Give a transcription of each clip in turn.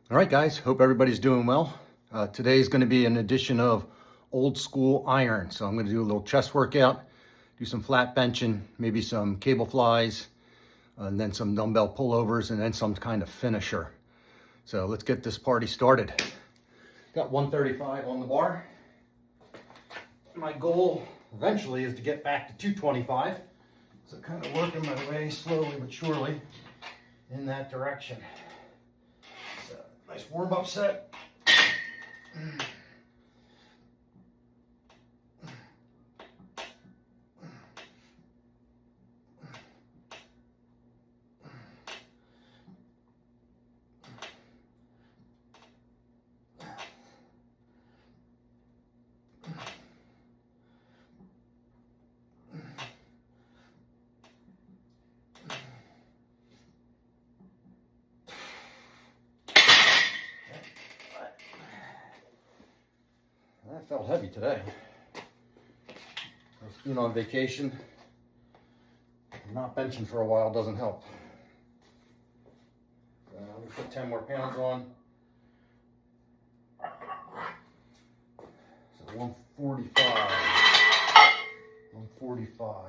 All right, guys, hope everybody's doing well. Today is going to be an edition of old school iron. So I'm going to do a little chest workout, do some flat benching, maybe some cable flies, and then some dumbbell pullovers, and then some kind of finisher. So let's get this party started. Got 135 on the bar. My goal eventually is to get back to 225. So kind of working my way slowly but surely in that direction. So nice warm-up set. That felt heavy today. Being on vacation, not benching for a while doesn't help. Let me put 10 more pounds on. So 145. 145.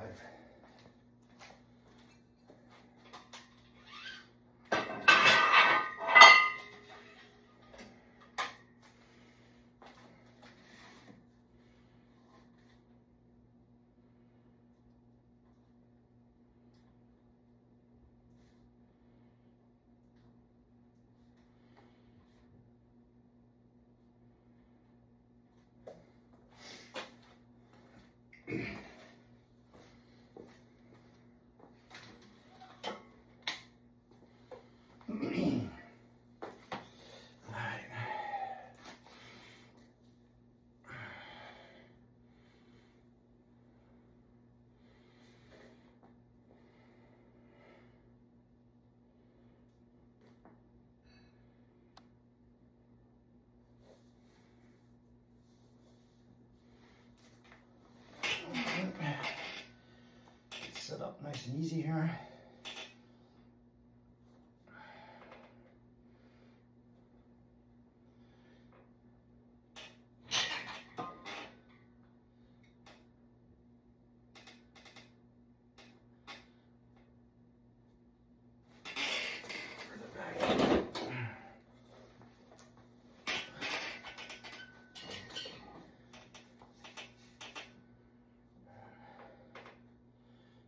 Set up nice and easy here.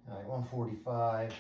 All right, 145.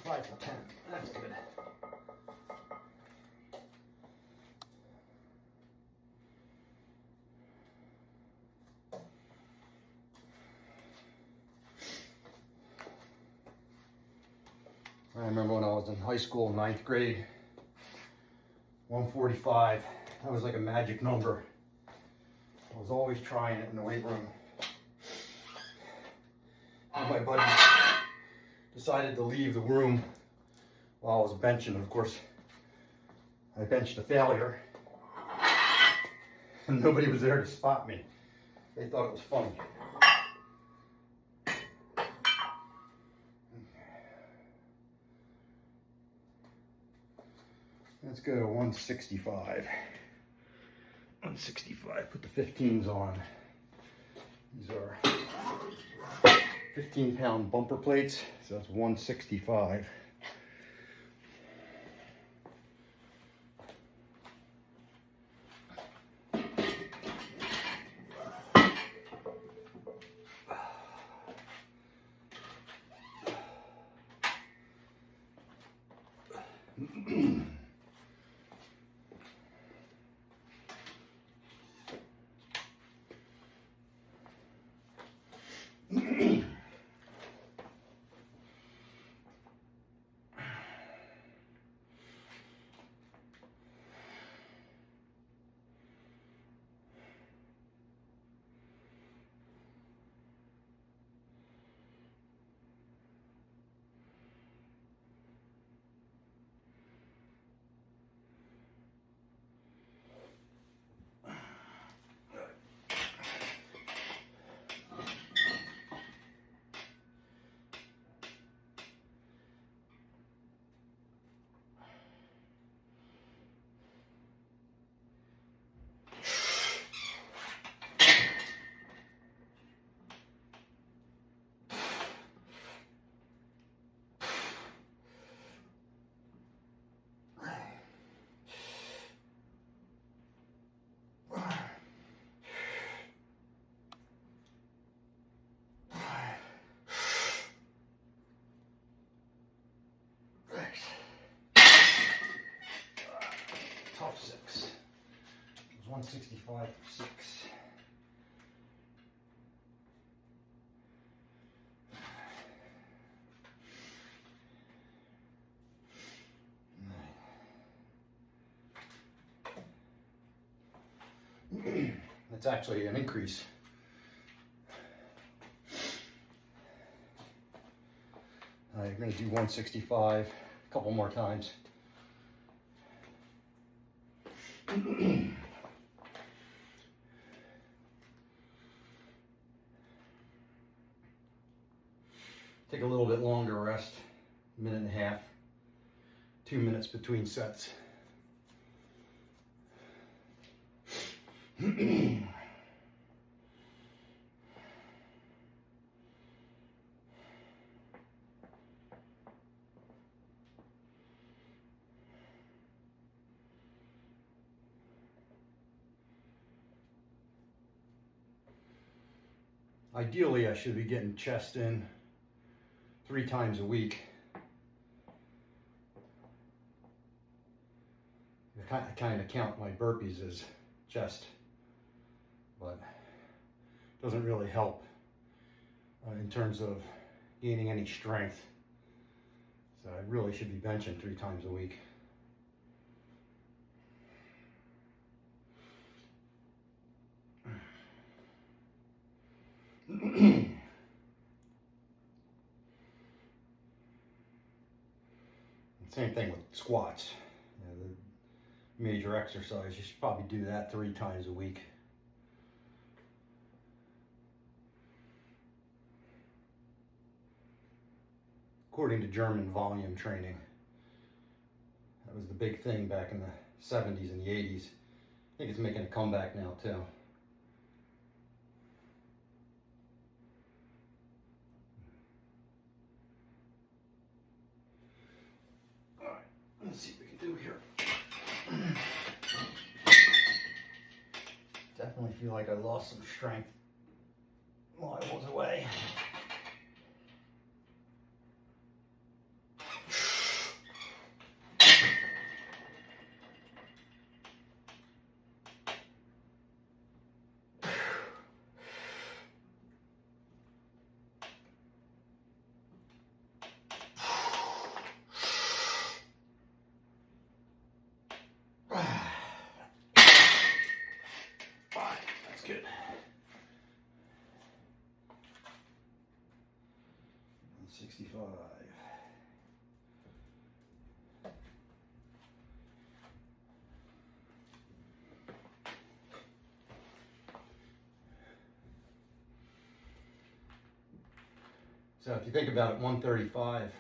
Five for 10. That's good. I remember when I was in high school, 9th grade, 145. That was like a magic number. I was always trying it in the weight room. And my buddy decided to leave the room while I was benching. Of course, I benched a failure, and nobody was there to spot me. They thought it was funny. Let's go to 165. 165, put the 15s on. These are 15-pound bumper plates, so that's 165. Tough 6. It was 165 for 6. That's actually an increase. You're going to do 165 a couple more times. Take a little bit longer rest, 1.5 minutes, 2 minutes between sets. Ideally, I should be getting chest in 3 times a week. I kind of count my burpees as chest, but it doesn't really help in terms of gaining any strength. So I really should be benching 3 times a week. Same thing with squats. The major exercise, you should probably do that 3 times a week. According to German volume training, that was the big thing back in the 70s and the 80s. I think it's making a comeback now too. Let's see what we can do here. Definitely feel like I lost some strength while I was away. Good. 65. So if you think about it, 135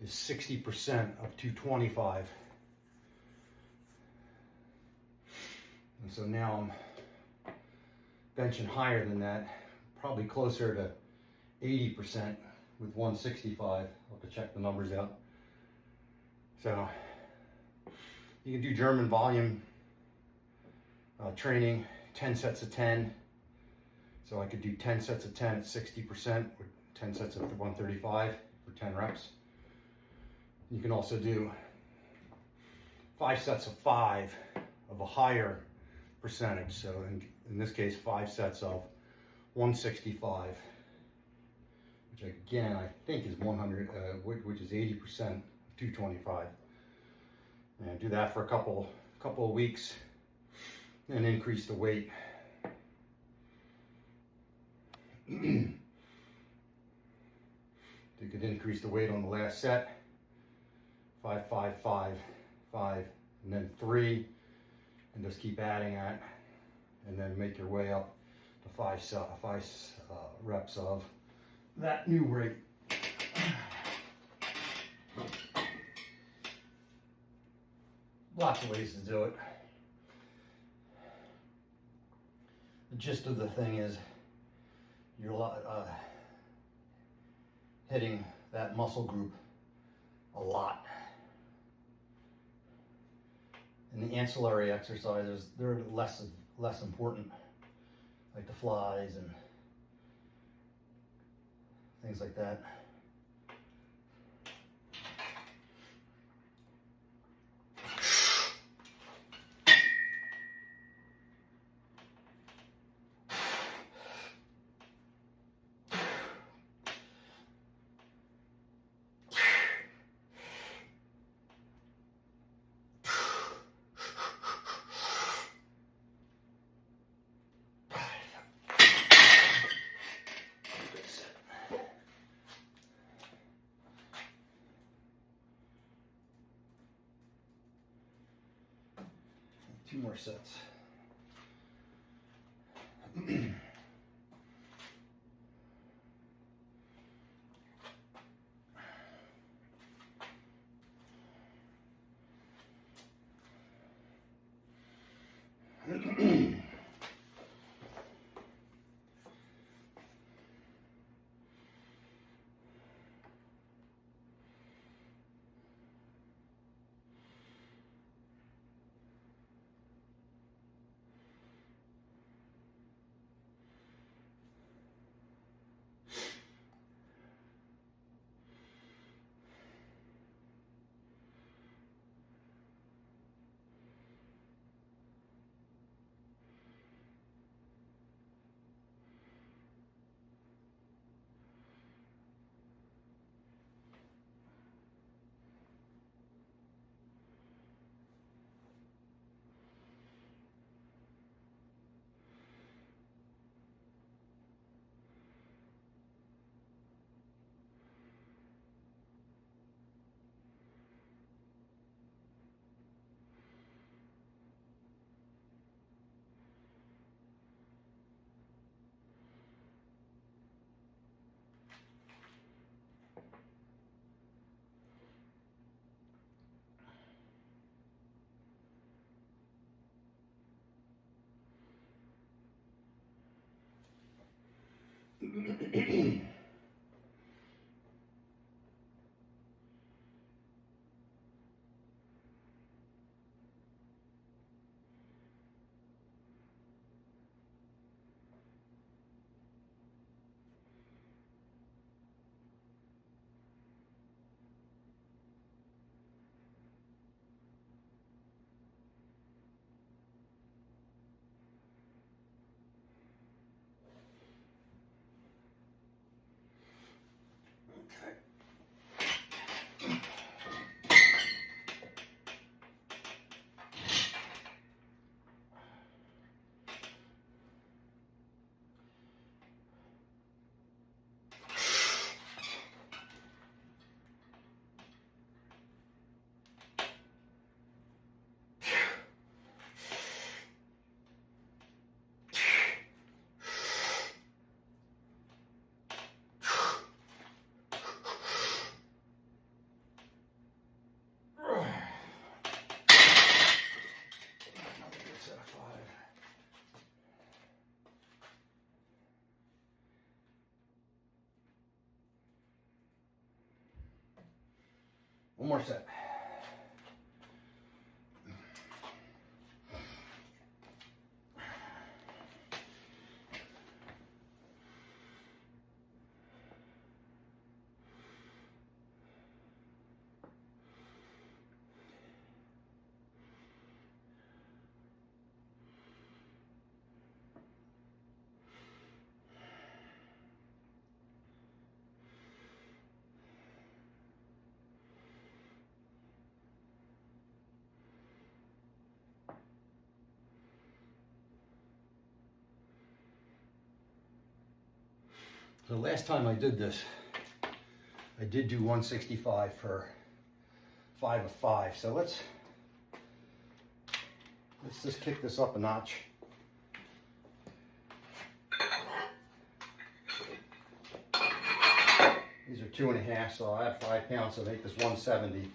is 60% of 225. And so now I'm benching higher than that, probably closer to 80% with 165. I'll have to check the numbers out. So you can do German volume training, 10 sets of 10. So I could do 10 sets of 10 at 60%, or 10 sets of 135 for 10 reps. You can also do 5 sets of 5 of a higher percentage. So in this case, 5 sets of 165 which again I think is 100, which is 80% 225. And do that for a couple of weeks, and increase the weight. You could increase the weight on the last set, 5, 5, 5, 5, and then 3, and just keep adding that, and then make your way up to 5 reps of that new rate. Lots of ways to do it. The gist of the thing is you're hitting that muscle group a lot. And the ancillary exercises, they're less important, like the flies and things like that. Two more sets. One more set. The last time I did this, I did do 165 for 5 of 5. So let's just kick this up a notch. These are 2.5, so I'll add 5 pounds to make this 170.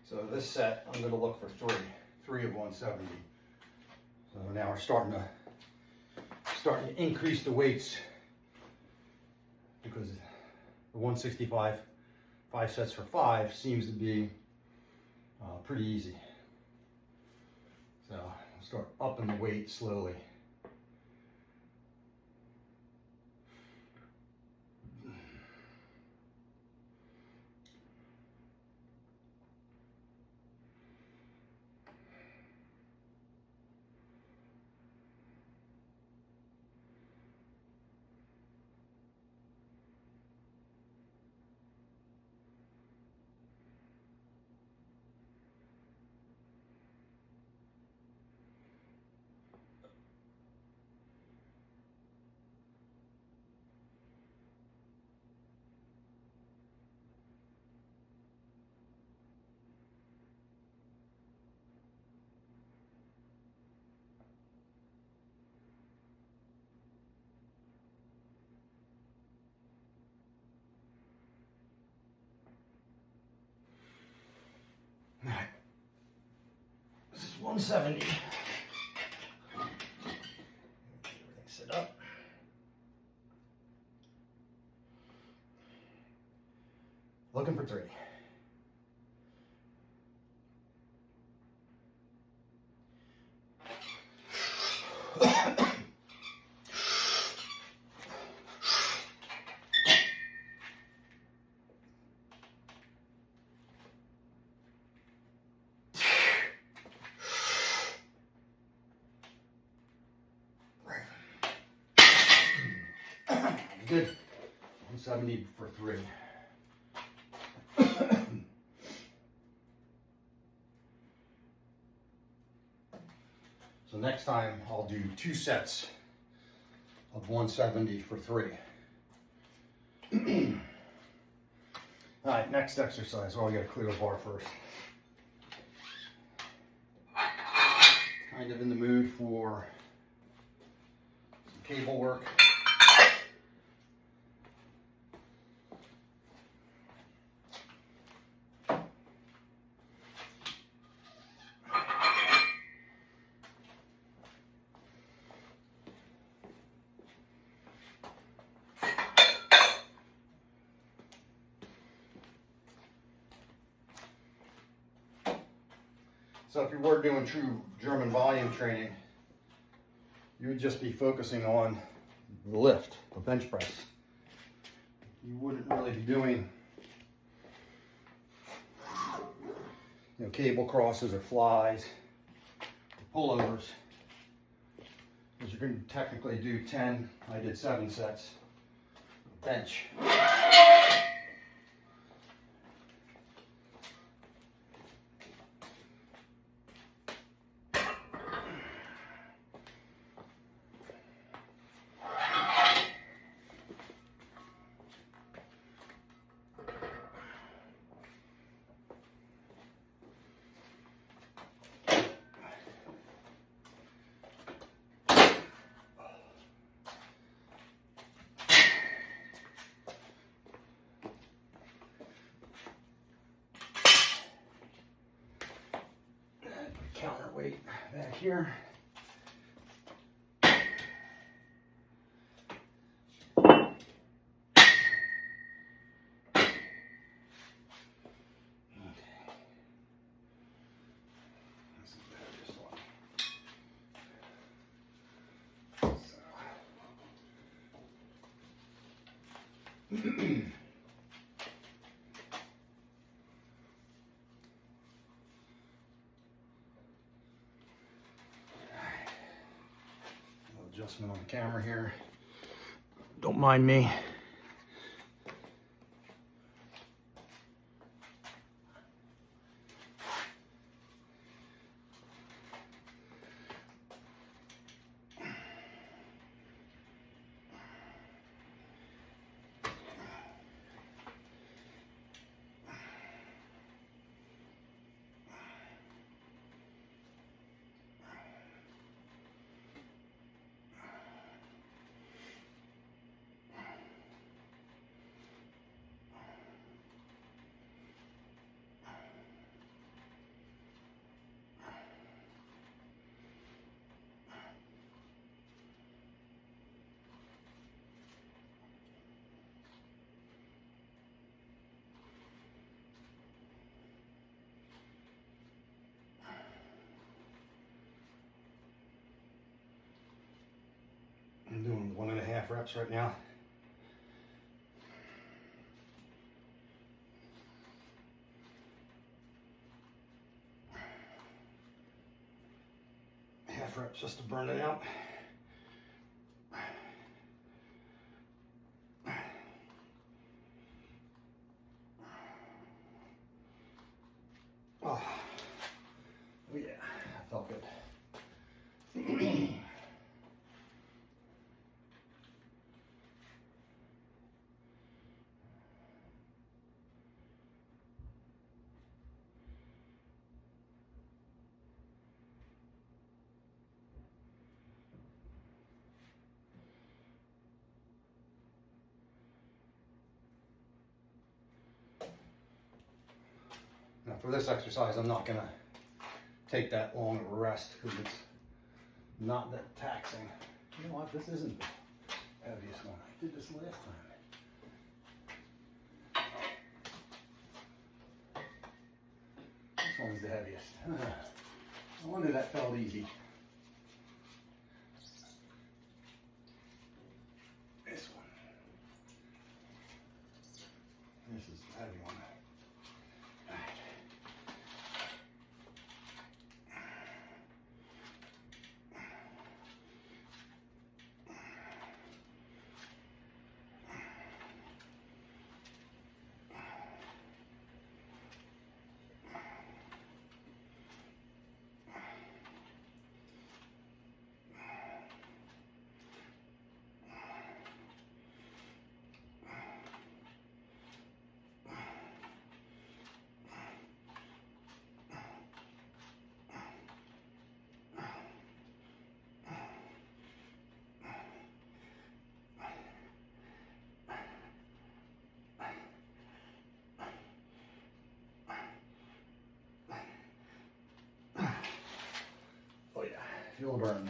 So this set, I'm going to look for three of 170. So now we're starting to increase the weights, because the 165, 5 sets for 5 seems to be pretty easy. So I'll start upping the weight slowly. All right, this is 170. Everything set up. Looking for 3. Good. 170 for 3. So next time I'll do 2 sets of 170 for 3. All right, next exercise. Well, we gotta clear the bar first. Kind of in the mood for some cable work. So if you were doing true German volume training, you would just be focusing on the lift, the bench press. You wouldn't really be doing, cable crosses or flies, or pullovers, because you're going to technically do 10. I did 7 sets bench. Counterweight back here. Adjustment on the camera here. Don't mind me. half reps right now. Half reps just to burn it out. Oh, yeah, that felt good. Now for this exercise, I'm not gonna take that long of a rest because it's not that taxing. You know what, this isn't the heaviest one. I did this last time. This one's the heaviest. I wonder that felt easy. This one. This is the heavy one. Feel burn.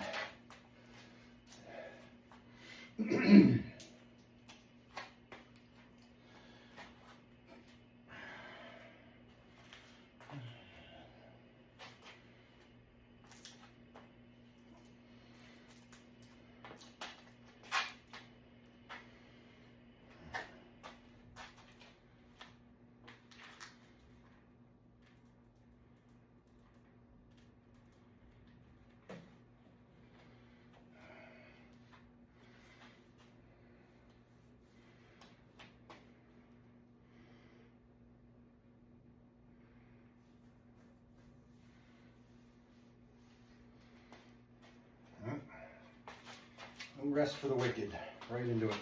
No rest for the wicked. Right into it.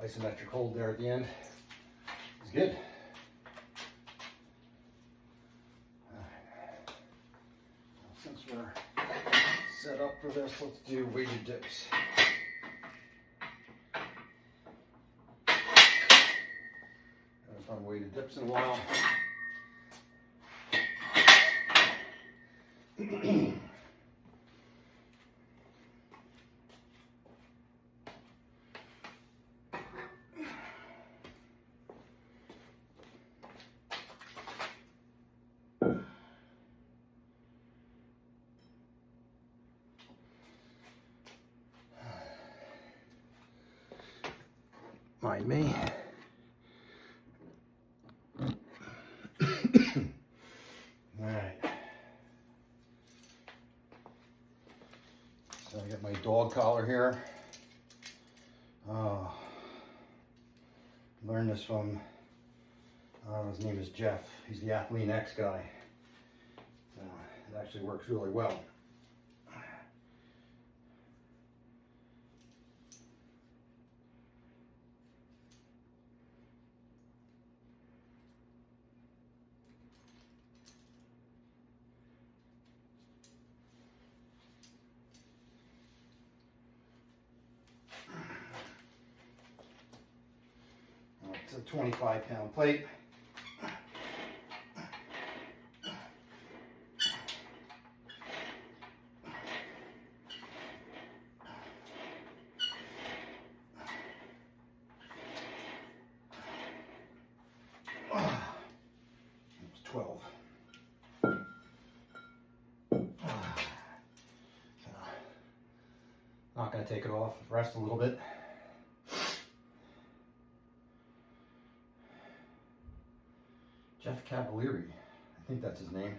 Isometric hold there at the end is good. Alright. Since we're set up for this, let's do weighted dips. Haven't done weighted dips in a while. Mind me. Alright. So I got my dog collar here. Learned this from, his name is Jeff. He's the Athlean X guy. It actually works really well. a 25-pound plate. It's 12. Not going to take it off, rest a little bit. Jeff Cavalieri, I think that's his name.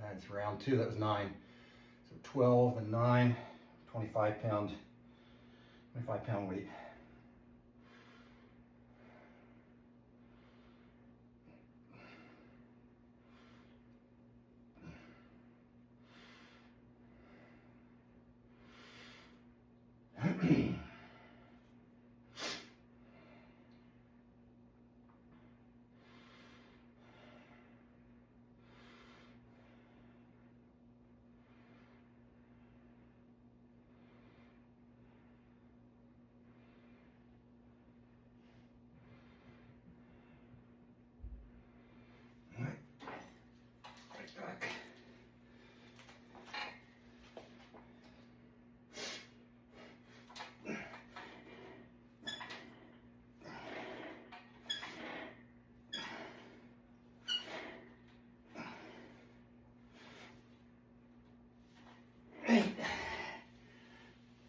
That's round 2, that was 9. So 12 and 9, 25 pound weight.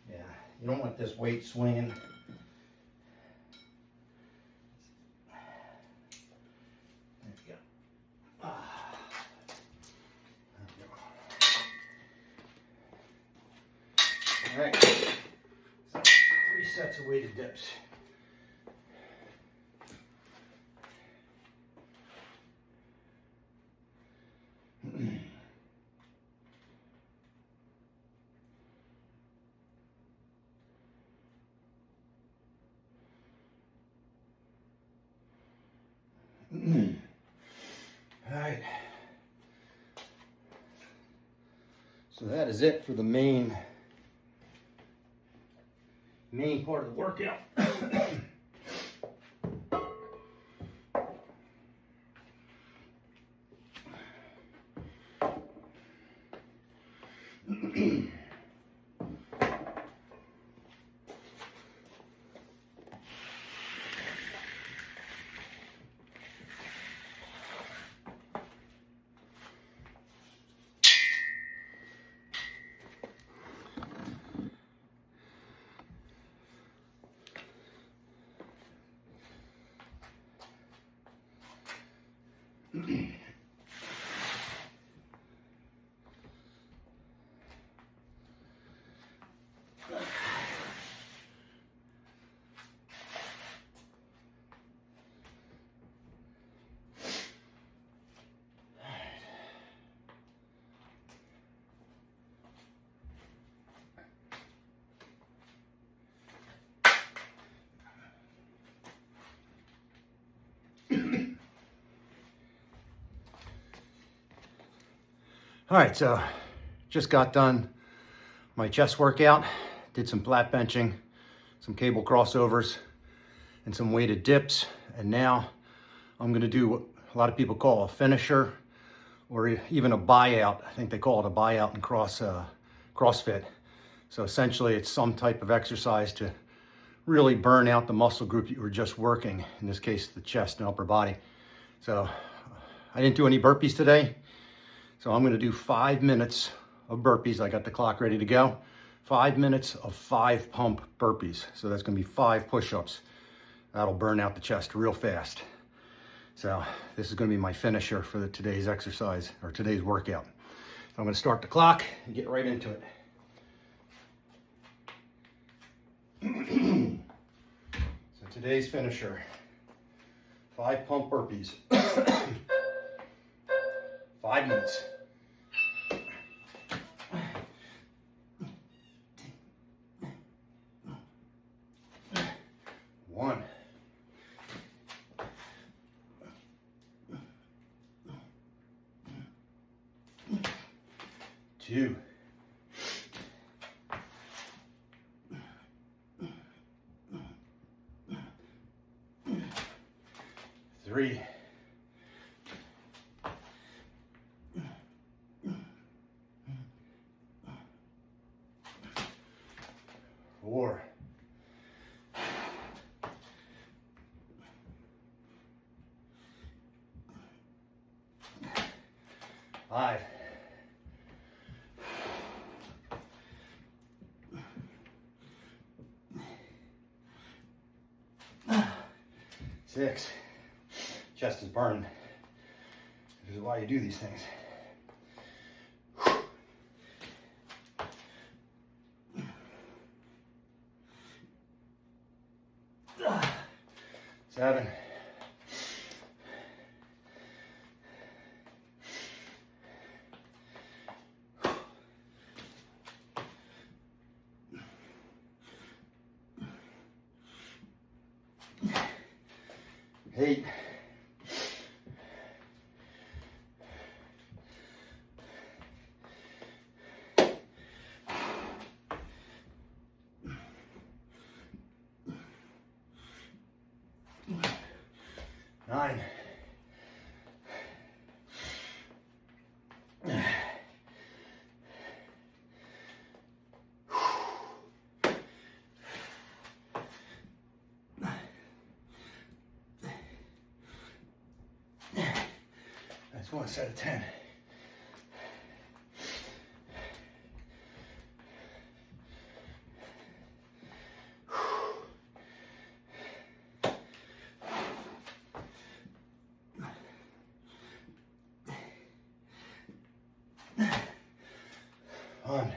Yeah, you don't want this weight swinging. There we go. All right, so 3 sets of weighted dips. All right, so that is it for the main part of the workout. All right, so just got done my chest workout, did some flat benching, some cable crossovers, and some weighted dips. And now I'm gonna do what a lot of people call a finisher, or even a buyout. I think they call it a buyout in CrossFit. So essentially it's some type of exercise to really burn out the muscle group you were just working, in this case, the chest and upper body. So I didn't do any burpees today. So I'm gonna do 5 minutes of burpees. I got the clock ready to go. 5 minutes of 5 pump burpees. So that's gonna be 5 push-ups. That'll burn out the chest real fast. So this is gonna be my finisher for today's exercise or today's workout. So I'm gonna start the clock and get right into it. So today's finisher, 5 pump burpees. 5 minutes. 1, 2, 3, 4, 5, 6. Chest is burning. This is why you do these things. 7. 8. 9. 1 set of 10. 1.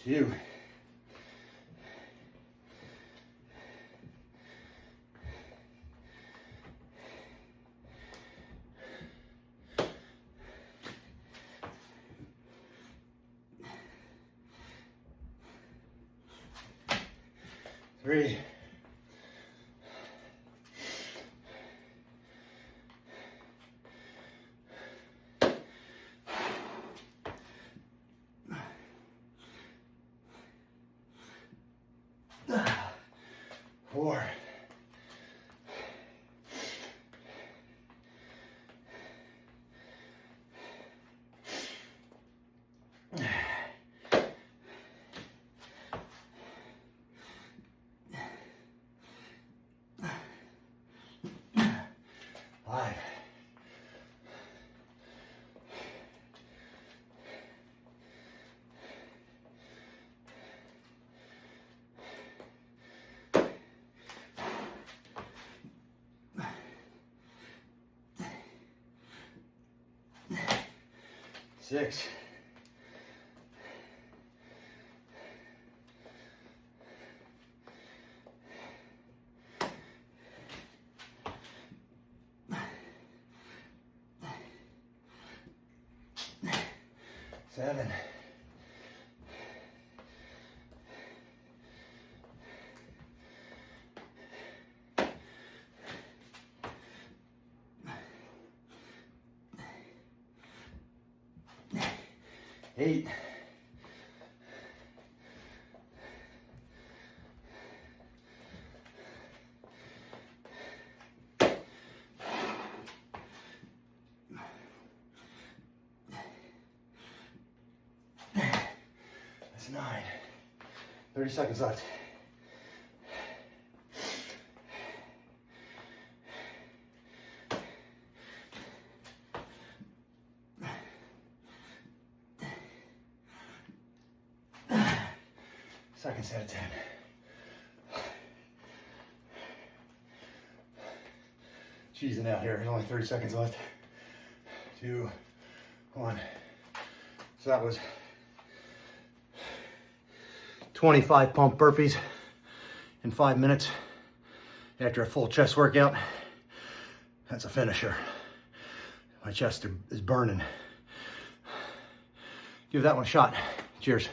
2. 3. 4. 5. 6. 7. 8. 9. That's 9. 30 seconds left. Second set of 10. Cheesing out here. There's only 30 seconds left. 2, 1. So that was 25 pump burpees in 5 minutes after a full chest workout. That's a finisher. My chest is burning. Give that one a shot. Cheers.